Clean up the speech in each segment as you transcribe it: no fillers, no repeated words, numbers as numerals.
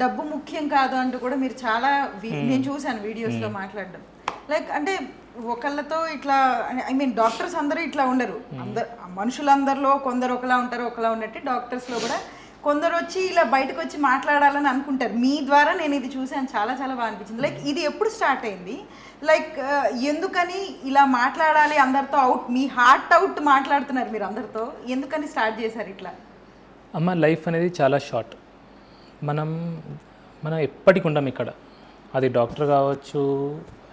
డబ్బు ముఖ్యం కాదు అంటూ కూడా మీరు చాలా నేను చూశాను వీడియోస్లో మాట్లాడడం. లైక్ అంటే ఒకళ్ళతో ఇట్లా ఐ మీన్ డాక్టర్స్ అందరూ ఇట్లా ఉండరు. అందరు మనుషులందరిలో కొందరు ఒకలా ఉంటారు, ఒకలా ఉన్నట్టు డాక్టర్స్లో కూడా కొందరు వచ్చి ఇలా బయటకు వచ్చి మాట్లాడాలని అనుకుంటారు. మీ ద్వారా నేను ఇది చూశాను, చాలా చాలా బాగా అనిపించింది. లైక్ ఇది ఎప్పుడు స్టార్ట్ అయింది? లైక్ ఎందుకని ఇలా మాట్లాడాలి అందరితో, అవుట్ మీ హార్ట్ అవుట్ మాట్లాడుతున్నారు మీరు అందరితో, ఎందుకని స్టార్ట్ చేశారు ఇట్లా? అమ్మ, లైఫ్ అనేది చాలా షార్ట్. మనం ఎప్పటికి ఉండం ఇక్కడ. అది డాక్టర్ కావచ్చు,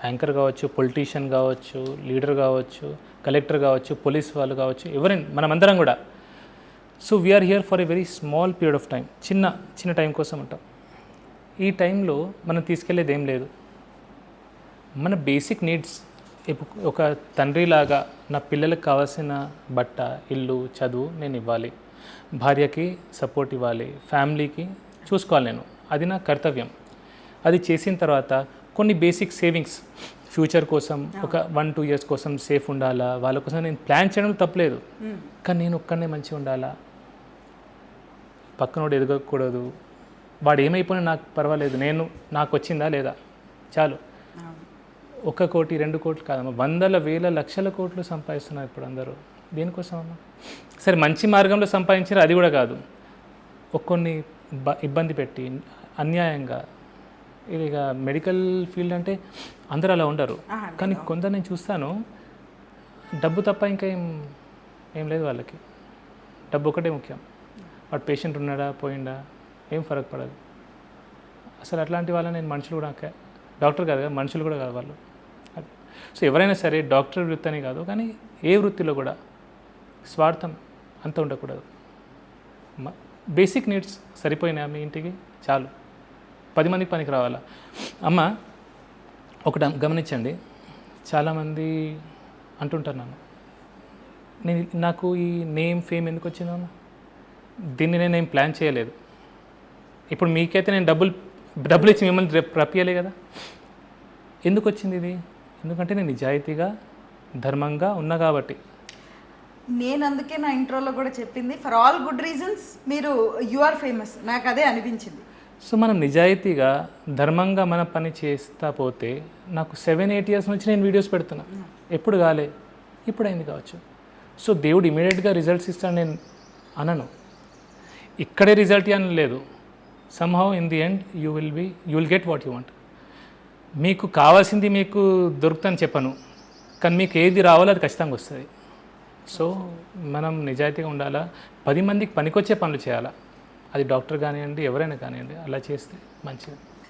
యాంకర్ కావచ్చు, పొలిటీషియన్ కావచ్చు, లీడర్ కావచ్చు, కలెక్టర్ కావచ్చు, పోలీస్ వాళ్ళు కావచ్చు, ఎవరైనా మనమందరం కూడా. So we are here for a very small period of time. చిన్న టైం కోసం ఉంటాం. ఈ టైంలో మనం తీసుకెళ్లేది ఏం లేదు. మన బేసిక్ నీడ్స్, ఒక తండ్రిలాగా నా పిల్లలకు కావాల్సిన బట్ట, ఇల్లు, చదువు నేను ఇవ్వాలి, భార్యకి సపోర్ట్ ఇవ్వాలి, ఫ్యామిలీకి చూసుకోవాలి. నేను అది నా కర్తవ్యం. అది చేసిన తర్వాత కొన్ని బేసిక్ సేవింగ్స్ ఫ్యూచర్ కోసం, ఒక 1-2 ఇయర్స్ కోసం సేఫ్ ఉండాలా, వాళ్ళ కోసం నేను ప్లాన్ చేయడం తప్పలేదు. కానీ నేను ఒక్కడనే మంచిగా ఉండాలా, పక్కనోడు ఎదగకూడదు, వాడు ఏమైపోయినా నాకు పర్వాలేదు, నాకు వచ్చిందా లేదా చాలు. 1 కోటి 2 కోట్లు కాదమ్మా, వందల వేల లక్షల కోట్లు సంపాదిస్తున్నారు ఇప్పుడు అందరూ. దేనికోసం అమ్మా? సరే, మంచి మార్గంలో సంపాదించారు, అది కూడా కాదు. కొన్ని ఇబ్బంది పెట్టి అన్యాయంగా. ఇది ఇక మెడికల్ ఫీల్డ్ అంటే అందరూ అలా ఉండరు. కానీ కొందరు నేను చూస్తాను, డబ్బు తప్ప ఇంకా ఏం లేదు వాళ్ళకి. డబ్బు ఒకటే ముఖ్యం. వాడు పేషెంట్ ఉన్నాడా పోయిండా ఏం ఫరక్ పడదు అసలు. అట్లాంటి వాళ్ళని నేను మనుషులు కూడా, డాక్టర్ కాదు కదా, మనుషులు కూడా కాదు వాళ్ళు. అది సో ఎవరైనా సరే, డాక్టర్ వృత్తి అని కాదు కానీ ఏ వృత్తిలో కూడా స్వార్థం అంత ఉండకూడదు. బేసిక్ నీడ్స్ సరిపోయినాయి మీ ఇంటికి, చాలు. 10 మందికి పనికి రావాలా. అమ్మ, ఒకటి గమనించండి, చాలామంది అంటుంటారు నాకు ఈ నేమ్ ఫేమ్ ఎందుకు వచ్చిందమ్మా? దీన్ని నేనేం ప్లాన్ చేయలేదు. ఇప్పుడు మీకైతే నేను డబ్బులు ఇచ్చి మిమ్మల్ని రప్పియలే కదా. ఎందుకు వచ్చింది ఇది? ఎందుకంటే నేను నిజాయితీగా ధర్మంగా ఉన్నా కాబట్టి. నేను అందుకే నా ఇంట్రోలో కూడా చెప్పింది, ఫర్ ఆల్ గుడ్ రీజన్స్ మీరు యు ఆర్ ఫేమస్. నాకు అదే అనిపించింది. సో మనం నిజాయితీగా ధర్మంగా మన పని చేస్తా పోతే, నాకు 7-8 ఇయర్స్ నుంచి నేను వీడియోస్ పెడుతున్నా. ఎప్పుడు కాలే, ఇప్పుడు అయింది కావచ్చు. సో దేవుడు ఇమీడియట్గా రిజల్ట్స్ ఇస్తాడు నేను అనను. ఇక్కడే రిజల్ట్ అని లేదు. Somehow in the end you will get what you want. మీకు కావాల్సింది మీకు దొరుకుతుందని చెప్పను, కానీ మీకు ఏది రావాలో అది ఖచ్చితంగా వస్తుంది. సో మనం నిజాయితీగా ఉండాలా, 10 మందికి పనికొచ్చే పనులు చేయాలా. అది డాక్టర్ కానివ్వండి, ఎవరైనా కానివ్వండి, అలా చేస్తే మంచిది.